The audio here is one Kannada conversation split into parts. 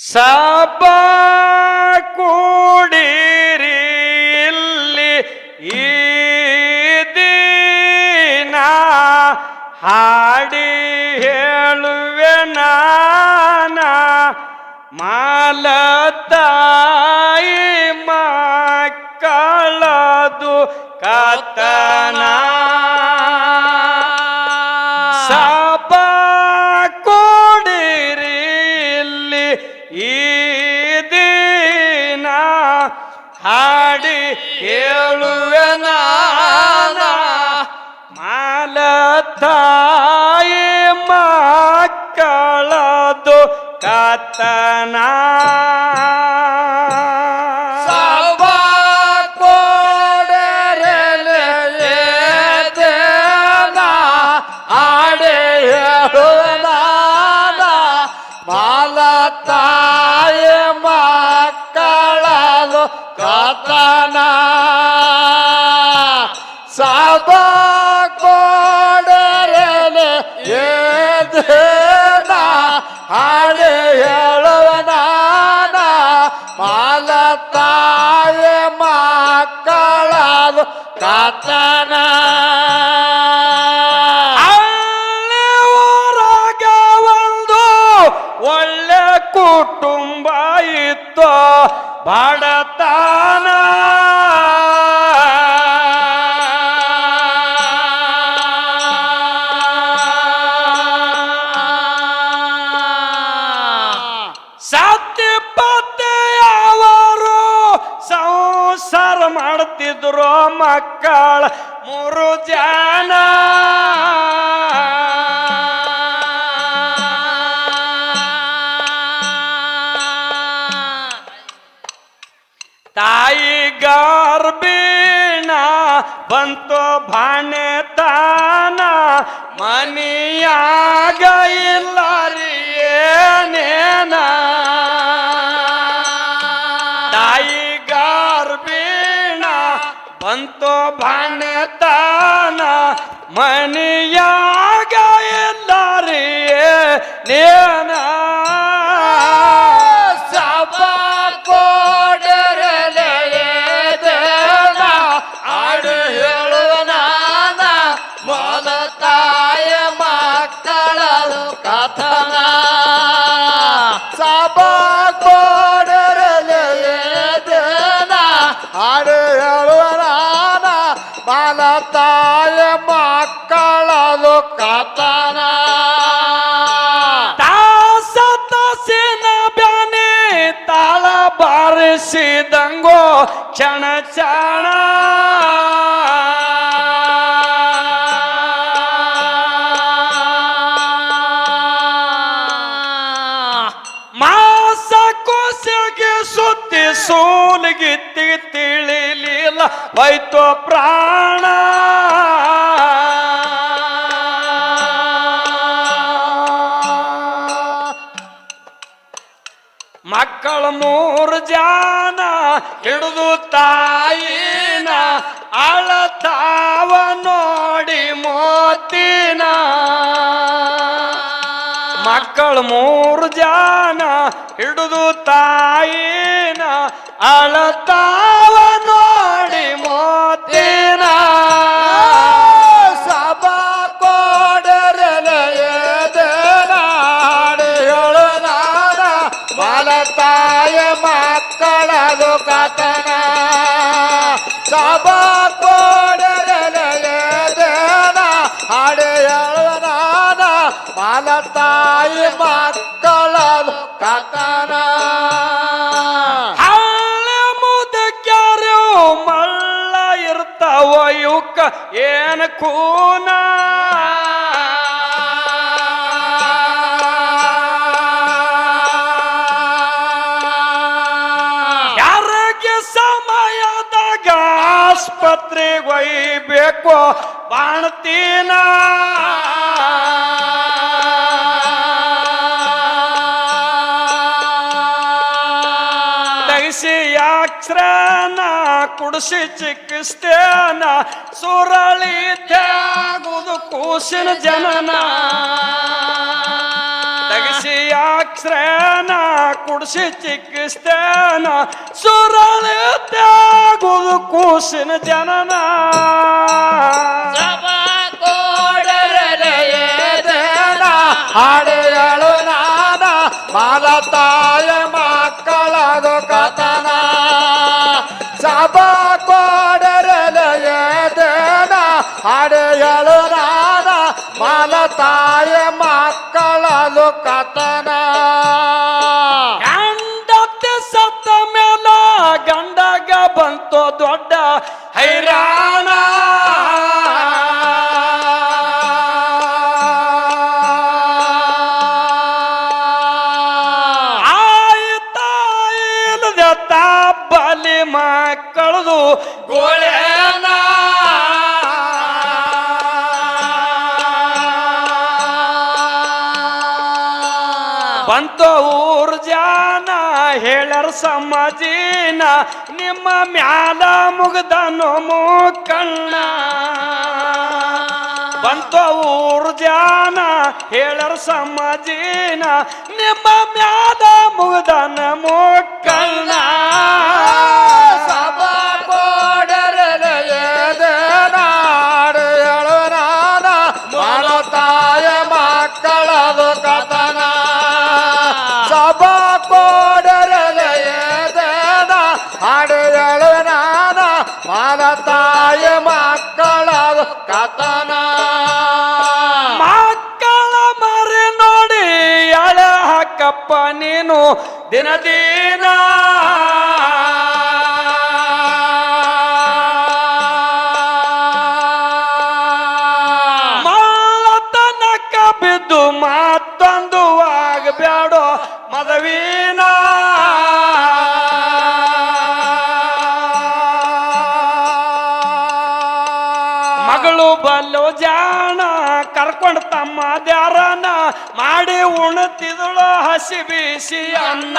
ಸಭ ಕೂಡಿರಿ ಇಲ್ಲಿ ಈ ದಿನ ಹಾಡಿ ಹೇಳುವೆ ನಾನ ಮಾಲತಾಯಿ ಮಕ್ಕಳದು ಕತನ ಸಭ ಕೂಡಿರಿ ಇಲ್ಲಿ ಈ ದಿನ ಹಾಡಿ ಹೇಳುವೆ ನಾನ ಮಾಲತಾಯಿ ಮಕ್ಕಳದು ಕತನ ತಾಯ ಮಕ್ಕಳದು ಕತನ ಸಭ ಕೊಡರಲೆ ಏನ ಹಾಡಿ ಹೇಳುವ ನಾನ ಮಾಲ ತಾಯ ಮಕ್ಕಳದು ಕತನ ಒಳ್ಳೆ ಕುಟುಂಬ ಇತ್ತು ಬಡತನ ಸತ್ಯಪತಿಯವರು ಸಂಸಾರ ಮಾಡ್ತಿದ್ರು ಮಕ್ಕಳ 3 ಜನ ತಾಯಿ ಗರ್ಭಿಣ ಬಂತು ಭಾಣೆತಾನ ಮನಿಯಾಗ ಇಲ್ಲರಿ ಏನೇನ ತಾಯಿ ಗರ್ಭಿಣ ಬಂತು ಭಾಣೆತಾನ ಮನಿಯಾಗ ಇಲ್ಲರಿ ಏನೇನ ಕಥನ ಸಭ ಕೊಡರಲೆ ಏನ ಹಾಡು ಹೇಳುವ ನಾನ ಬಾಲ ತಾಯ ಮಕ್ಕಳದು ಕಥನ ತಾಸಿನ ಬ್ಯಾನೆ ತಾಳ ಬಾರಿಸಿದಂಗೋ ಕ್ಷಣ ಕ್ಷಣ ಸೋಲಿಗಿತ್ತಿ ತಿಳಿಲಿಲ್ಲ ಹೋಯ್ತು ಪ್ರಾಣ ಮಕ್ಕಳ 3 ಜನ ಹಿಡಿದು ತಾಯಿನ ಅಳತಾವ ನೋಡಿ ಮೋತಿನ ಮಕ್ಕಳು 3 ಜನ ಹಿಡಿದು ತಾಯಿನ ಅಳತಾವ ನೋಡಿ ಮೋತಿನ ಸಭ ಕೊಡರಲೆ ಏನ ಹಾಡು ಹೇಳು ನಾನ ಬಾಲ ತಾಯ ಮಕ್ಕಳದು ಕಥನ ಸಭ ಕೊಡರಲೆ ಏನ ಹಾಡು ಹೇಳು ನಾನ ಬಾಲ ತಾಯಿ ಮಕ್ಕಳದು ಕಥನ ಮಳ್ಳ ಇರ್ತಾವ ಇವಕ್ಕ ಏನ್ ಕೂನ ಯಾರಿಗೆ ಸಮಯದಾಗ ಆಸ್ಪತ್ರೆಗೆ ಒಯ್ಬೇಕು ಬಾಣ್ತೀನ ಅಕ್ಷರನ ಕುಡಿಸಿ ಚಿಕಿತ್ಸೆನ ಸುರಳಿ ತ್ಯಾಗುದು ಕೂಸಿನ ಜನನ ತಗಿಸಿ ಅಕ್ಷರನ ಕುಡಿಸಿ ಚಿಕ್ಕಿಸ್ತೇನ ಸುರಳಿ ತ್ಯಾಗುದು ಕೂಸಿನ ಜನನ ಹಾಡೆಯಳು ನಾನ ಮಾಲತಾಯ ಮಕ್ಕಳದು ಕಥನ ಸಭಾ ಕೋಡರಲೆಯೇನ ಹಾಡೆಯಳು ನಾನ ಮಾಲತಾಯ ಮಕ್ಕಳದು ಕಥನ ಹೆಂಡತಿ ಸತ್ತ ಮೇಲ ಗಂಡಗ ಬಂತು ದೊಡ್ಡ ಹೈರಾಣ ಬಲಿ ಮಕ್ಕಳದು ಗೋಳೆನ ಬಂತು ಊರ್ ಜಾನ ಹೇಳರ ಸಮಾಜಿನ ನಿಮ್ಮ ಮ್ಯಾಲ ಮುಗ್ದನು ಮೂಕಣ್ಣ ಬಂತು ಊರ್ ಜಾನ ಹೇಳರ ಸಮಾಜಿನ ನಿಮ್ಮ ಮ್ಯಾಲ ಮುಗ್ದನ ಮೂಕಣ್ಣ ಸಭಾ ಕೋಡರಲೆಯೇನಾಡೆಯಳು ನಾನ ಮಾಲತಾಯ ಮಕ್ಕಳದು ಕಥನ ಸಭಾ ಕೋಡರಲೆಯೇನ ಹಾಡೆಯಳು ನಾನ ಮಾಲತಾಯ ಮಕ್ಕಳದು ಕಥನ ಮಕ್ಕಳ ಮರಿ ನೋಡಿ ಎಳೆ ಹಾಕಪ್ಪ ನೀನು ದಿನ ದಿನ ಮಾತನಕ ಬಿದ್ದು ಮತ್ತೊಂದು ಆಗಬ್ಯಾಡೋ ಮದವೀನ ಮಗಳು ಬಲ್ಲು ಜಾಣ ಕರ್ಕೊಂಡು ತಮ್ಮ ದ್ಯಾರನ ಮಾಡಿ ಉಣತಿದಳು ಹಸಿ ಬಿಸಿ ಅನ್ನ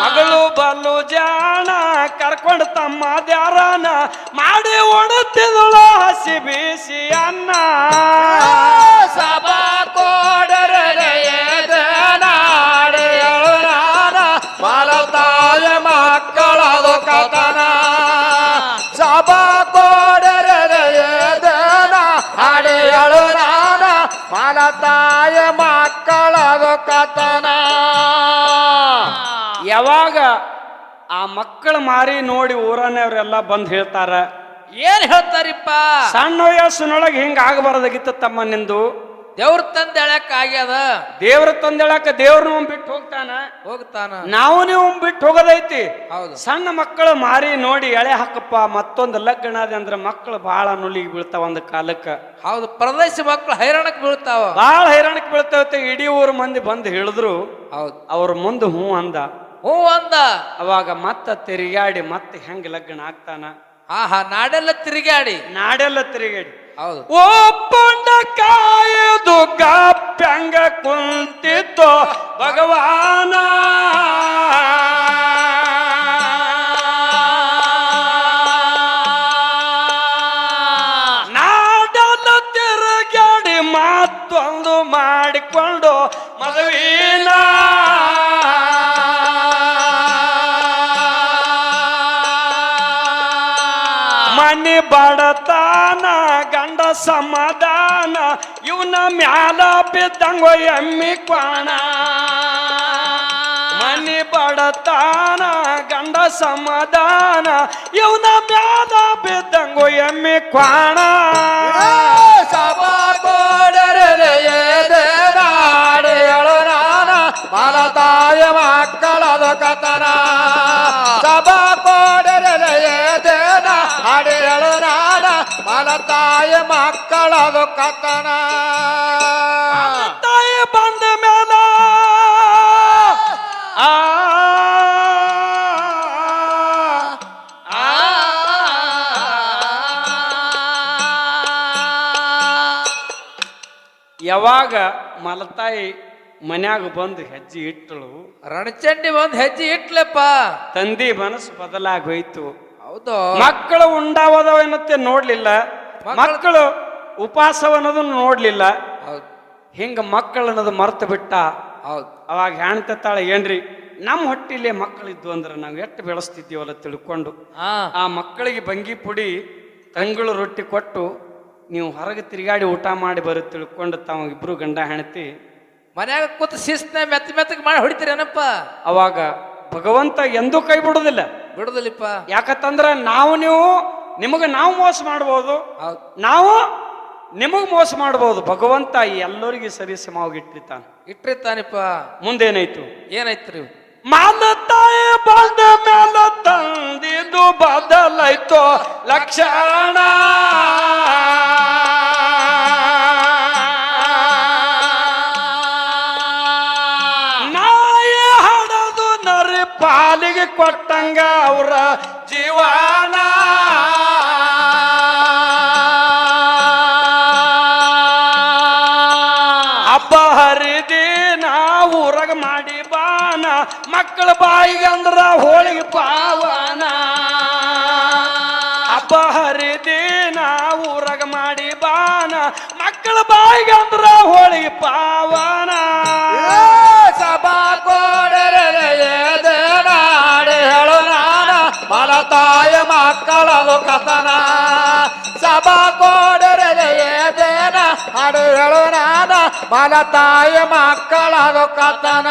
ಮಗಳು ಬಲ್ಲು ಜಾಣ ಕರ್ಕೊಂಡು ತಮ್ಮ ದ್ಯಾರನ ಮಾಡಿ ಉಣತಿದಳು ಹಸಿ ಬಿಸಿ ಅನ್ನ ಸಭಾ ಕೋಡರಲೆಯೇನಾಡೆಯಳು ನಾನ ಮಾಲತಾಯ ಮಕ್ಕಳದು ಕಥನ ಸಭಾ ಕೋಡರಲೆಯೇನ ಹಾಡೆಯಳು ನಾನ ಮಾಲತಾಯ ಮಕ್ಕಳದು ಕಥನ ಯಾವಾಗ ಆ ಮಕ್ಕಳ ಮಾರಿ ನೋಡಿ ಊರನ್ನವರೆಲ್ಲ ಬಂದ್ ಹೇಳ್ತಾರ ಏನ್ ಹೇಳ್ತಾರಿಪ್ಪ ಸಣ್ಣ ವಯಸ್ಸಿನೊಳಗೆ ಹಿಂಗ ಆಗಬಾರ್ದಾಗಿತ್ತು ತಮ್ಮ ನಿಂದು ದೇವ್ರ ತಂದ ಎಳಕ್ ಆಗ್ಯದ ದೇವ್ರ ತಂದೇಳಕ ದೇವ್ರನ್ನ ಬಿಟ್ಟು ಹೋಗ್ತಾನ ನಾವು ನೀವು ಬಿಟ್ಟು ಹೋಗೋದೈತಿ ಹೌದು ಸಣ್ಣ ಮಕ್ಕಳು ಮಾರಿ ನೋಡಿ ಎಳೆ ಹಾಕಪ್ಪ ಮತ್ತೊಂದು ಲಗ್ನ ಅದ ಅಂದ್ರ ಮಕ್ಕಳು ಬಹಳ ನುಲಿಗೆ ಬೀಳ್ತಾವ ಒಂದ್ ಕಾಲಕ್ಕ ಹೌದು ಪ್ರದೇಶ ಮಕ್ಕಳು ಹೈರಾಣಕ್ ಬೀಳ್ತಾವ ಬಹಳ ಹೈರಾಣಕ್ಕೆ ಬೀಳ್ತಾವತ್ತೆ ಇಡೀ ಊರ್ ಮಂದಿ ಬಂದು ಹೇಳಿದ್ರು ಹೌದು ಅವ್ರ ಮುಂದೆ ಹೂ ಅಂದ ಹ್ಞೂ ಅಂದ ಅವಾಗ ಮತ್ತ ತಿರುಗಾಡಿ ಮತ್ತೆ ಹೆಂಗ್ ಲಗ್ನ ಆಗ್ತಾನ ಆಹಾ ನಾಡೆಲ್ಲ ತಿರುಗಾಡಿ ನಾಡೆಲ್ಲ ತಿರುಗಾಡಿ ಹೌದು ಒಪ್ಪಂಡ ಕಾಯುದು ಗಾಪ್ಯಂಗ ಕುಂತಿತ್ತು ಭಗವಾನ ನಾಡೆಲ್ಲ ತಿರುಗಾಡಿ ಮತ್ತೊಂದು ಮಾಡಿಕೊಂಡು ಮದುವಿನ ಮನಿ ಬಡತಾನ ಗಂಡ ಸಮಾಧಾನ ಇವನ ಮ್ಯಾಲ ಬಿದ್ದಂಗೋ ಎಮ್ಮಿ ಕ್ವಾಣ ಮನಿ ಬಡತಾನ ಗಂಡ ಸಮಾಧಾನ ಇವನ ಮ್ಯಾಲ ಬಿದ್ದಂಗೋ ಎಮ್ಮಿ ಕ್ವಾಣ ಸಭಾ ಕೋಡರಲೆಯೇನಾಡೆಯಳು ನಾನ ಮಾಲತಾಯ ಮಕ್ಕಳದು ಕಥನ ಸಭಾ ಕೋಡರಲೆಯೇನ ಹಾಡೆಯಳು ನಾನ ಮಾಲತಾಯ ಮಕ್ಕಳದು ಕಥನ ತಾಯಿ ಬಂದ ಮೇಲ ಆ ಯಾವಾಗ ಮಲತಾಯಿ ಮನ್ಯಾಗ ಬಂದು ಹೆಜ್ಜೆ ಇಟ್ಟಳು ರಣಚಂಡಿ ಒಂದ್ ಹೆಜ್ಜೆ ಇಟ್ಲಪ್ಪ ತಂದಿ ಮನಸ್ಸು ಬದಲಾಗಿ ಹೋಯ್ತು ಹೌದು ಮಕ್ಕಳು ಉಂಡಾವದವ ಏನತ್ತೆ ನೋಡ್ಲಿಲ್ಲ ಮಕ್ಕಳು ಉಪವಾಸವನ್ನೋದನ್ನು ನೋಡ್ಲಿಲ್ಲ ಹೌದು ಹಿಂಗ ಮಕ್ಕಳು ಅನ್ನೋದು ಮರ್ತು ಬಿಟ್ಟ. ಹೌದು. ಅವಾಗ ಹೆಣ್ತಾಳೆ, ಏನ್ರಿ ನಮ್ಮ ಹೊಟ್ಟಿಲೆ ಮಕ್ಕಳಿದ್ವು ಅಂದ್ರೆ ನಾವು ಎಷ್ಟು ಬೆಳೆಸ್ತಿದ್ದೀವಲ್ಲ ತಿಳ್ಕೊಂಡು ಆ ಮಕ್ಕಳಿಗೆ ಬಂಗಿ ಪುಡಿ ತಂಗಳು ರೊಟ್ಟಿ ಕೊಟ್ಟು ನೀವು ಹೊರಗೆ ತಿರುಗಾಡಿ ಊಟ ಮಾಡಿ ಬರೋ ತಿಳ್ಕೊಂಡು ತಾವು ಇಬ್ರು ಗಂಡ ಹೆಣತಿ ಮನ್ಯಾಗ ಕೂತು ಶಿಸ್ತ ಮೆತ್ತಗೆ ಮಾಡಿ ಹೊಡಿತೀರೇನಪ್ಪ. ಅವಾಗ ಭಗವಂತ ಎಂದೂ ಕೈ ಬಿಡುದಿಲ್ಲ. ಬಿಡುದಿಲ್ಲಪ್ಪ. ಯಾಕಂತಂದ್ರ ನೀವು ನಿಮಗೆ ನಾವು ಮೋಸ ಮಾಡ್ಬೋದು, ಹೌದು. ನಾವು ನಿಮಗ್ ಮೋಸ ಮಾಡ್ಬೋದು. ಭಗವಂತ ಎಲ್ಲರಿಗೆ ಸರಿ ಸಮವಾಗಿ ಇಟ್ಟಿರ್ತಾನಿಪ್ಪ. ಮುಂದೇನಾಯ್ತು? ಏನಾಯ್ತ್ರಿ? ಮಾನ ತಾಯಿ ಬಂದ ಮೇಲ ತಂದಿದ್ದು ಬದಲಾಯ್ತು ಲಕ್ಷಣ. ನಾಯಿ ಹಡದು ನರಿ ಪಾಲಿಗೆ ಕೊಟ್ಟಂಗ ಅವರ ಜೀವನ. ಹಬ್ಬ ಹರಿದಿನ ಊರಾಗ ಮಾಡಿ ಬಾನ, ಮಕ್ಕಳ ಬಾಯಿಗೆ ಅಂದ್ರ ಹೋಳಿಗೆ ಪಾವನ. ಹಬ್ಬ ಹರಿದಿನ ಊರಾಗ ಮಾಡಿ ಬಾನ, ಮಕ್ಕಳ ಬಾಯಿಗೆ ಅಂದ್ರ ಹೋಳಿಗೆ ಪಾವನ. ಸಭಾ ಕೋಡರೆ ನಾಡಿ ಹೇಳು ನಾನ ಮಲತಾಯ ಮಕ್ಕಳದು ಕಥನ. ಸಭಾ ಕೋಡರೆ ಹಾಡು ಹೇಳು ನಾನ ಮಲತಾಯ ಮಕ್ಕಳದು ಕಥನ.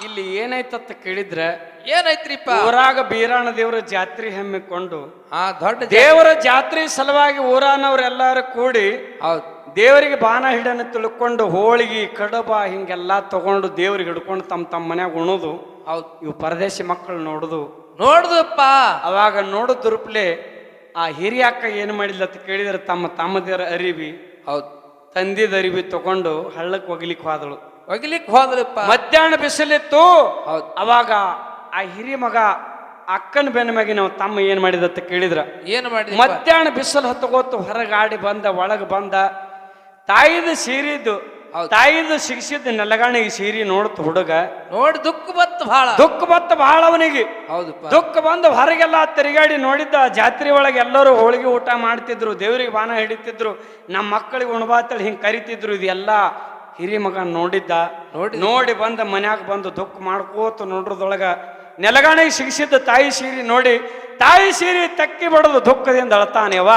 ಇಲ್ಲಿ ಏನಾಯ್ತಂತ ಕೇಳಿದ್ರೆ ಏನಾಯ್ತ್ರಿಪ್ಪ? ಊರಾಗ ಬೀರಾಣ ದೇವರ ಜಾತ್ರೆ ಹಮ್ಮಿಕೊಂಡು ದೊಡ್ಡ ದೇವರ ಜಾತ್ರೆ ಸಲುವಾಗಿ ಊರಾನವ್ರೆಲ್ಲಾರು ಕೂಡಿ ಹೌದು ದೇವರಿಗೆ ಬಾನ ಹಿಡನ್ನು ತಿಳ್ಕೊಂಡು ಹೋಳಿಗೆ ಕಡಬ ಹಿಂಗೆಲ್ಲಾ ತಗೊಂಡು ದೇವ್ರಿಗೆ ಹಿಡ್ಕೊಂಡು ತಮ್ಮ ಮನ್ಯಾಗ ಉಣೋದು. ಹೌದು. ಇವು ಪರದೇಶಿ ಮಕ್ಕಳು ನೋಡುದಪ್ಪ. ಅವಾಗ ನೋಡುದುರುಪ್ಲೆ ಆ ಹಿರಿಯ ಅಕ್ಕ ಏನು ಮಾಡಿಲ್ಲ ಅಂತ ಕೇಳಿದ್ರೆ ತಮ್ಮದೇರ ಅರಿವಿ, ಹೌದು, ತಂದಿದ ಅರಿವಿ ತಗೊಂಡು ಹಳ್ಳಕ್ಕೆ ಒಗಿಲಿಕ್ಕೆ ಹೋದಳು. ಒಗಿಲಿಕ್ಕೆ ಹೋದಳಪ್ಪ. ಮಧ್ಯಾಹ್ನ ಬಿಸಿಲಿತ್ತು. ಹೌದು. ಅವಾಗ ಆ ಹಿರಿಯ ಮಗ ಅಕ್ಕನ ಬೆನ್ನ ಮ್ಯಾಗಿ ನಾವು ತಮ್ಮ ಏನ್ ಮಾಡಿದ ಅಂತ ಕೇಳಿದ್ರ ಏನು ಮಾಡಿ ಮಧ್ಯಾಹ್ನ ಬಿಸಿಲು ಹೊತ್ತಗೋತು ಹೊರಗಾಡಿ ಬಂದ, ಒಳಗೆ ಬಂದ, ತಾಯಿದ ಸೀರಿದ್ದು ತಾಯಿದು ಸಿಗಿಸಿದ ನೆಲಗಾಣಿಗೆ ಸೀರಿ ನೋಡ್ತು ಹುಡುಗ. ನೋಡಿ ದುಃಖ ಬತ್ತ ಬಹಳ ಅವನಿಗೆ. ಹೌದಪ್ಪ. ದುಃಖ ಬಂದು ಹೊರಗೆಲ್ಲ ತಿರುಗಾಡಿ ನೋಡಿದ್ದ. ಜಾತ್ರೆ ಒಳಗೆ ಎಲ್ಲರೂ ಹೋಳಿಗೆ ಊಟ ಮಾಡ್ತಿದ್ರು, ದೇವರಿಗೆ ಬಾನ ಹಿಡಿತಿದ್ರು, ನಮ್ಮ ಮಕ್ಕಳಿಗೆ ಉಣಬಾತಳಿ ಹಿಂಗೆ ಕರಿತಿದ್ರು. ಇದೆಲ್ಲ ಹಿರಿ ಮಗ ನೋಡಿದ್ದ. ನೋಡಿ ಬಂದ ಮನ್ಯಾಗ ಬಂದು ದುಃಖ ಮಾಡ್ಕೋತ ನೋಡ್ರದೊಳಗ ನೆಲಗಾಣಿಗೆ ಸಿಗಿಸಿದ್ದ ತಾಯಿ ಸೀರಿ ನೋಡಿ, ತಾಯಿ ಸೀರಿ ತಕ್ಕಿ ಬಡದು ದುಃಖದಿಂದ ಅಳ್ತಾನೇವ.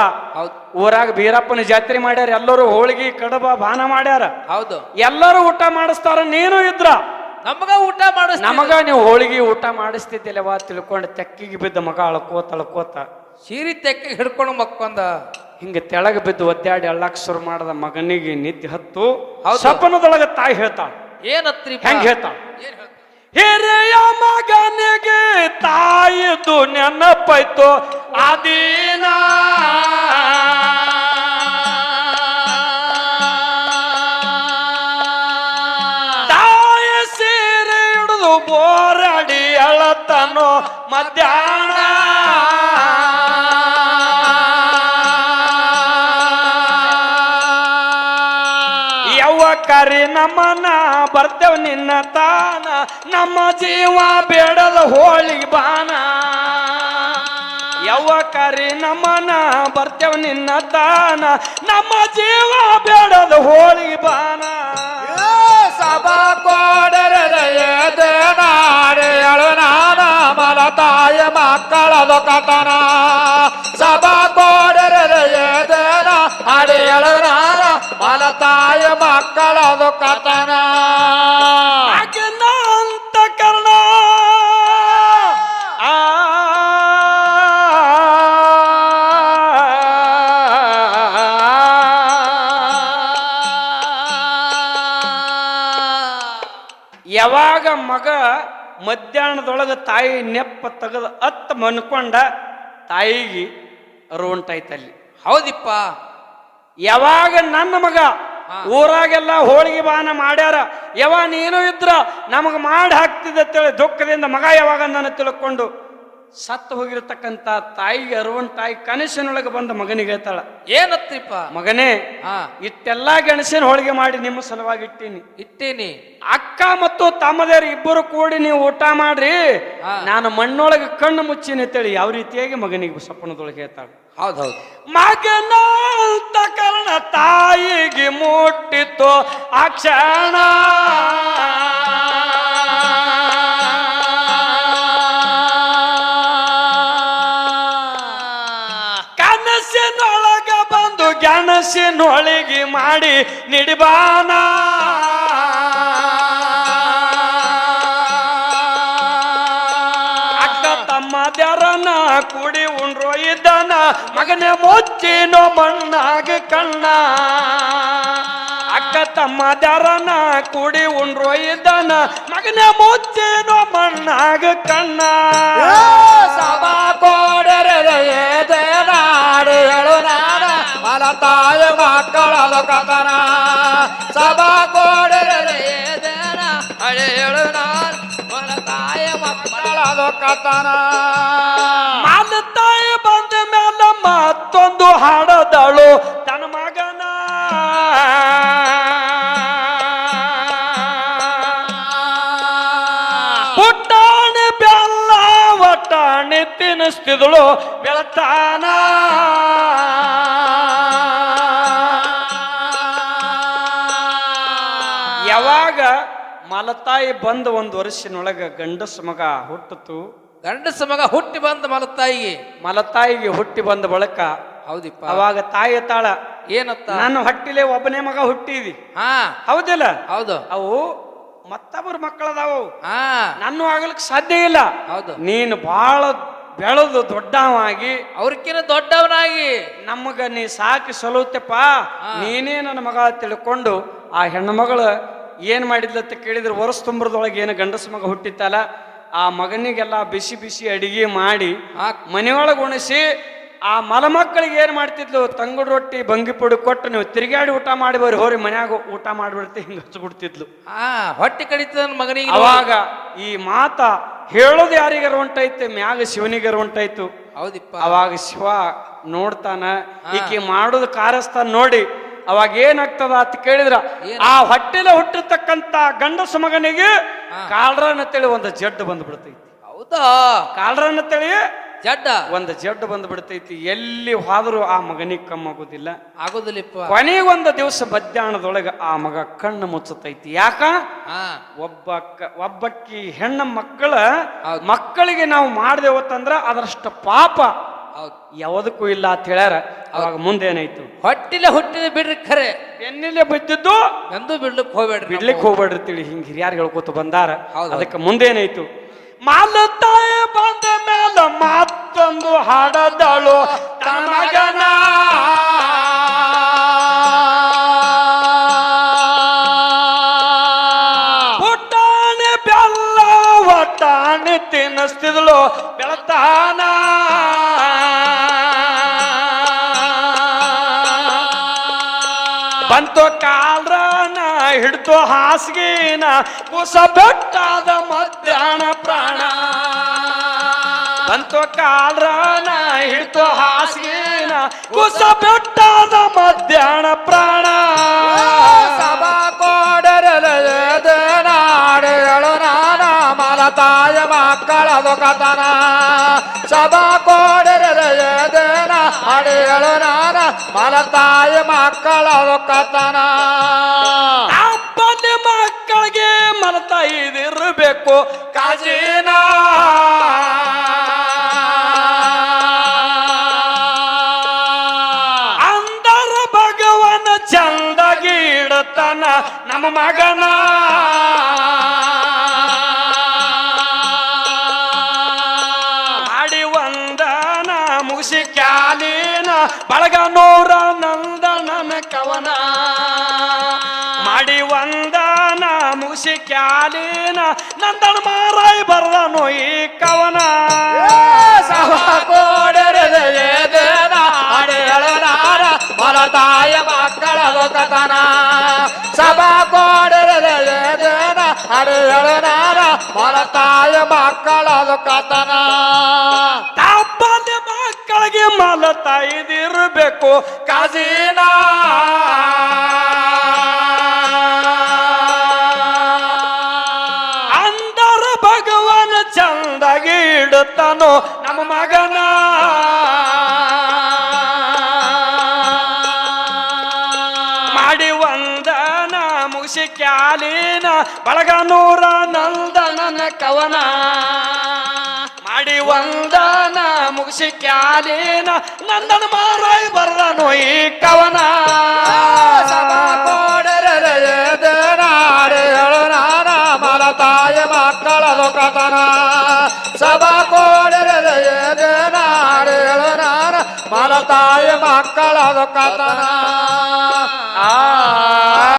ಊರಾಗ ಬೀರಪ್ಪನ ಜಾತ್ರೆ ಮಾಡ್ಯಾರ, ಎಲ್ಲರೂ ಹೋಳಿಗೆ ಕಡಬ ಬಾನ ಮಾಡ್ಯಾರ. ಹೌದು. ಎಲ್ಲರೂ ಊಟ ಮಾಡಿಸ್ತಾರ, ನೀನು ಇದ್ರ ನಮಗ ಊಟ ಮಾಡಿಸ್ ನಮಗ ನೀವು ಹೋಳಿಗೆ ಊಟ ಮಾಡಿಸ್ತಿದ್ದಿಲ್ಲವಾ ತಿಳ್ಕೊಂಡು ತೆಕ್ಕಿಗೆ ಬಿದ್ದ ಮಗ ಅಳ್ಕೋತ ಸೀರಿ ತೆಕ್ಕಿಗೆ ಹಿಡ್ಕೊಂಡು ಮಕ್ಕೊಂದ ಹಿಂಗ ತೆಳಗ ಬಿದ್ದು ಒದ್ದಾಡಿ ಅಳ್ಳಾಕ್ ಶುರು ಮಾಡದ ಮಗನಿಗೆ ನಿದ್ದೆ ಹತ್ತು. ಸಪನದೊಳಗ ತಾಯಿ ಹೇಳ್ತಾಳ, ಏನತ್ರಿ? ಹೆಂಗ ಹೇಳ್ತಾಳ? ಹಿರಿಯ ಮಗನಿಗೆ ತಾಯಿದು ನೆನಪಾಯ್ತು ಆದೀನ. ತಾಯಿ ಸೀರೆ ಹಿಡಿದು ಬೋರಾಡಿ ಅಳತನೋ ಮಧ್ಯಾಹ್ನ. ಕರಿ ನಮ್ಮನ ಬರ್ತೇವ್ ನಿನ್ನ ತಾನ, ನಮ್ಮ ಜೀವ ಬೇಡದ ಹೋಳಿಗೆ ಬಾನ. ಕರಿ ನಮ್ಮನ ಬರ್ತೇವ್ ನಿನ್ನ ತಾನ, ನಮ್ಮ ಜೀವ ಬೇಡದ ಹೋಳಿಗೆ ಬಾನ. ಸಭಾ ಕೋಡರೆ ನಾಡಿ ಹೇಳು ನಾನ ಮಲತಾಯ ಮಕ್ಕಳದು ಕಥನ. ಸಭಾ ಕೋಡರೆ ಹಾಡಿ ಹೇಳು ನಾನ ಮಲತಾಯ ಮಕ್ಕಳದು ಕಥನ. ಅಂತ ಕರ್ಣ ಯಾವಾಗ ಮಗ ಮಧ್ಯಾಹ್ನದೊಳಗ ತಾಯಿ ನೆಪ್ಪ ತೆಗೆದು ಮನ್ಕೊಂಡ ತಾಯಿಗೆ ಅರುವಂಟಾಯ್ತಲ್ಲಿ. ಹೌದಿಪ್ಪ. ಯಾವಾಗ ನನ್ನ ಮಗ ಊರಾಗೆಲ್ಲ ಹೋಳಿಗೆ ಬಾನ ಮಾಡ್ಯಾರ, ನೀನು ಇದ್ರ ನಮಗ ಮಾಡಿ ಹಾಕ್ತಿದ್ದ ದುಃಖದಿಂದ ಮಗ ಯಾವಾಗ ನನ್ನ ತಿಳ್ಕೊಂಡು ಸತ್ತು ಹೋಗಿರತಕ್ಕಂತ ತಾಯಿಗೆ ಅರುವಂಟಾಯಿ ಕನಸಿನೊಳಗೆ ಬಂದ ಮಗನಿಗೆ ಹೇಳ್ತಾಳ, ಏನತ್ರಿಪ್ಪ? ಮಗನೇ, ಇಟ್ಟೆಲ್ಲಾ ಗೆಣಸಿನ ಹೋಳಿಗೆ ಮಾಡಿ ನಿಮ್ಮ ಸಲುವಾಗಿ ಇಟ್ಟೀನಿ. ಅಕ್ಕ ಮತ್ತು ತಮ್ಮದೇರು ಇಬ್ಬರು ಕೂಡಿ ನೀವು ಊಟ ಮಾಡ್ರಿ, ನಾನು ಮಣ್ಣೊಳಗೆ ಕಣ್ಣು ಮುಚ್ಚಿನಿ ಅಂತೇಳಿ ಯಾವ ರೀತಿಯಾಗಿ ಮಗನಿಗೆ ಸ್ವಪ್ನದೊಳಗೆ ಹೇಳ್ತಾಳೆ. ಹೌದೌದು. ಮಗನ ಅಂತ ಕಾರಣ ತಾಯಿಗೆ ಮುಟ್ಟಿತ್ತು ಆ ಕ್ಷಣ. ಕನಸಿನೊಳಗ ಬಂದು ಗೆಣಸಿನೊಳಗೆ ಮಾಡಿ ನಿಡಿಬಾನ. ಅಕ್ಕ ತಮ್ಮದ್ಯಾರನ ಕೂಡಿ ಉಂಡ್ರೋ ಇದ್ದಾನ, ಮಗನೇ ಮುಚ್ಚಿನೋ ಮಣ್ಣಾಗ ಕಣ್ಣ. ಅಕ್ಕ ತಮ್ಮದ್ಯಾರನ ಕೂಡಿ ಉಂಡ್ರೋ ಇದ್ದಾನ, ಮಗನೇ ಮುಚ್ಚಿನೋ ಮಣ್ಣಾಗ ಕಣ್ಣ. ಸಭಾ ಕೋಡರೆ ನಾಡು ಹೇಳು ನಾಡ ಮಲತಾಯ ಮಕ್ಕಳದು ಕಥನ. ಸಭಾ ಕೋಡರೆ ಹಳೆ ಹೇಳು ನಾನು ಮಲತಾಯ ಮಕ್ಕಳದು ಕಥನ. ಮಲತಾಯಿ ಬಂದ ಮೇಲೆ ಮತ್ತೊಂದು ಹಾಡದಳು ತನ್ನ ಮಗನ. ಪುಟ್ಟಾಣಿ ಬೆಲ್ಲ ಒಟ್ಟಾಣಿ ತಿನ್ನಿಸ್ತಿದಳು ಬೆಳತಾನ. ಯಾವಾಗ ಮಲತಾಯಿ ಬಂದ ಒಂದು ವರ್ಷನೊಳಗ ಗಂಡಸ ಮಗ ಹುಟ್ಟಿತು. ಗಂಡಸ ಮಗ ಹುಟ್ಟಿ ಬಂದ ಮಲತಾಯಿಗೆ. ಮಲತಾಯಿಗೆ ಹುಟ್ಟಿ ಬಂದ ಬಳಿಕ ಹೌದಿಪ್ಪ. ಅವಾಗ ತಾಯಿ ತಾಳ ಏನತ್ತ? ನನ್ನ ಹೊಟ್ಟಿಲೆ ಒಬ್ಬನೇ ಮಗ ಹುಟ್ಟಿದಿ. ಹಾ ಹೌದಿಲ್ಲ? ಹೌದು. ಅವು ಮತ್ತೊಬ್ಬರ ಮಕ್ಕಳದಾವು, ಹಾ ನಾನು ಆಗ್ಲಿಕ್ಕೆ ಸಾಧ್ಯ ಇಲ್ಲ. ಹೌದು. ನೀನು ಬಹಳ ಬೆಳೆದು ದೊಡ್ಡವಾಗಿ ಅವ್ರಕ್ಕಿಂತ ದೊಡ್ಡವನಾಗಿ ನಮಗ ನೀ ಸಾಕಿ ಸಲುತ್ತಪ್ಪ, ನೀನೇ ನನ್ನ ಮಗ ತಿಳ್ಕೊಂಡು ಆ ಹೆಣ್ಣು ಮಗಳು ಏನ್ ಮಾಡಿದ್ಲಂತ ಕೇಳಿದ್ರೆ ವರ್ಷ ತುಂಬರದೊಳಗೆ ಏನು ಗಂಡಸ ಮಗ ಹುಟ್ಟಿತ್ತಲ್ಲ, ಆ ಮಗನಿಗೆಲ್ಲ ಬಿಸಿ ಬಿಸಿ ಅಡಿಗೆ ಮಾಡಿ ಮನೆಯೊಳಗೆ ಉಣಿಸಿ ಆ ಮಲಮಕ್ಕಳಿಗೆ ಏನ್ ಮಾಡ್ತಿದ್ಲು, ತಂಗುಡು ರೊಟ್ಟಿ ಬಂಗಿ ಪುಡಿ ಕೊಟ್ಟು ನೀವು ತಿರುಗಾಡಿ ಊಟ ಮಾಡಿ ಬರ್ರಿ, ಹೋರಿ ಮನ್ಯಾಗ ಊಟ ಮಾಡ್ಬಿಡ್ತಿ ಹಿಂಗ ಹಚ್ಚಿಬಿಡ್ತಿದ್ಲು. ಹೊಟ್ಟೆ ಕಡಿತದ ಮಗನಿಗೆ. ಅವಾಗ ಈ ಮಾತ ಹೇಳೋದು ಯಾರಿಗಾರ ಹೊಂಟೈತೆ, ಮ್ಯಾಗ ಶಿವನಿಗಾರ ಹೊಂಟಾಯ್ತು. ಹೌದಿಪ್ಪ. ಅವಾಗ ಶಿವ ನೋಡ್ತಾನ, ಈಕಿ ಮಾಡೋದು ಕಾರಸ್ತಾನ ನೋಡಿ. ಅವಾಗ ಏನಾಗ್ತದ ಅಂತ ಕೇಳಿದ್ರ, ಆ ಹೊಟ್ಟೆಲೆ ಹುಟ್ಟಿರ್ತಕ್ಕಂತ ಗಂಡಸ ಮಗನಿಗೆ ಕಾಲ್ರನ್ ಅಂತೇಳಿ ಒಂದು ಜಡ್ಡು ಬಂದ್ಬಿಡ್ತೈತಿ. ಹೌದಾ? ಕಾಲ್ರನ್ ಅಂತೇಳಿ ಜಡ್ಡ ಒಂದು ಜಡ್ಡು ಬಂದ್ಬಿಡ್ತೈತಿ. ಎಲ್ಲಿ ಹೋದ್ರು ಆ ಮಗನಿಗೆ ಕಮ್ಮಾಗೋದಿಲ್ಲ, ಆಗೋದಿಲ್ಲಪ್ಪ. ಕೊನೆಗೊಂದು ದಿವಸ ಮಧ್ಯಾಹ್ನದೊಳಗ ಆ ಮಗ ಕಣ್ಣು ಮುಚ್ಚತೈತಿ. ಯಾಕ? ಒಬ್ಬಕ್ಕಿ ಹೆಣ್ಣ ಮಕ್ಕಳಿಗೆ ನಾವು ಮಾಡ್ದೇವತ್ತಂದ್ರ ಅದರಷ್ಟು ಪಾಪ ಯಾವದಕ್ಕೂ ಇಲ್ಲ ಅಂತ ಹೇಳ್ಯಾರ. ಅವಾಗ ಮುಂದೇನಾಯ್ತು, ಹೊಟ್ಟಿಲೆ ಹುಟ್ಟಿದ ಬಿಡ್ರಿ ಖರೆ, ಬೆನ್ನಿಲೆ ಬಿದ್ದಿದ್ದು ಎಂದೂ ಬಿಡ್ಲಿಕ್ಕೆ ಹೋಗ್ಬೇಡ್ರಿ, ಬಿಡ್ಲಿಕ್ಕೆ ಹೋಗ್ಬೇಡ್ರಿ ತಿಳಿ ಹಿಂಗ ಹಿರಿಯಾರು ಹೇಳ್ಕೊತ ಬಂದಾರ. ಅದಕ್ಕೆ ಮುಂದೇನಾಯ್ತು, ಮಾಲತಾಯಿ ಬಂದ ಮೇಲ ಮತ್ತೊಂದು ಹಾಡದಳು ತನ್ನ ಮಗನ. ಪುಟ್ಟಾಣಿ ಬೆಲ್ಲ ಒಟ್ಟಾಣಿ ತಿನ್ನಿಸ್ತಿದ್ಳು ಬೆಳತಾನ. ಬಂತು ಕಾಲ್ರನ ಹಿಡ್ತು ಹಾಸಿಗೆನ, ಕುಸ ಬೆಟ್ಟಾದ ಮಧ್ಯಾಹ್ನ ಪ್ರಾಣ. ಬಂತು ಕಾಲ್ರನ ಹಿಡ್ತು ಹಾಸಿಗೆನ, ಕುಸ ಬೆಟ್ಟಾದ ಮಧ್ಯಾಹ್ನ ಪ್ರಾಣ. ಸಭಾ ಕೋಡರೆ ನಾಡು ಹೇಳು ನಾಡ ಮಲತಾಯ ಮಕ್ಕಳದು ಕಥನ. ಸಭಾ ಕೋಡರೆ ನಾಡು ಹೇಳು ನಾಡ ಮಲತಾಯ ಮಕ್ಕಳದು ಕಥನ. ಅಪ್ಪನ ಮಕ್ಕಳಿಗೆ ಮಲತಾಯಿ ಇದಿರಬೇಕು ಕಾಜಿನ. ಅಂದರ ಭಗವನ ಚಂದಗಿ ಇಡತನ ನಮ್ಮ ಮಗನ. ಮಾಡಿ ವಂದನ ಮುಗಿಸಿ ಕ್ಯಾಲಿನ ಬಳಗ ನೂರ ನಂದನನ ಕವನ. ಮಾಡಿ ವಂದನ ಮುಗಿಸಿ ಕ್ಯಾಲಿನ ನಂದನ ಮಾರಾಯಿ ಬರ್ದನು ಈ ಕವನ. ಸಭಾ ಕೋಡರೆ ನಾಡು ಹೇಳು ನಾಡ ಮಲತಾಯ ಮಕ್ಕಳದು ಕಥನ. ಸಭಾ ಕೋಡರೆ ನಾಡು ಹೇಳು ನಾಡ ಮಲತಾಯ ಮಕ್ಕಳದು ಕಥನ. ತಪ್ಪದ ಮಕ್ಕಳಿಗೆ ಮಲತಾಯಿ ಇದಿರಬೇಕು ಕಾಜಿನ. ಅಂದರ ಭಗವಾನ ಚಂದಾಗಿ ಇಡುತ್ತಾನೋ ನಮ್ಮ ಮಗನ. ಬಳಗನೂರ ನಂದನನ ಕವನ ಮಾಡಿ ವಂದನ ಮುಗಿಸಿ ಕ್ಯಾಲಿನ ನಂದನ ಮಾರಾಯ್ ಬರ್ದನು ಈ ಕವನ ಸಭಾ ಕೋಡರದೆ ನಾಡು ಹೇಳು ನಾನ ಮಲತಾಯ ಮಕ್ಕಳದು ಕಥನ ಸಭಾ ಕೋಡರದೆ ನಾಡು ಹೇಳು ನಾನ ಮಲತಾಯ ಮಕ್ಕಳದು ಕಥನ ಆ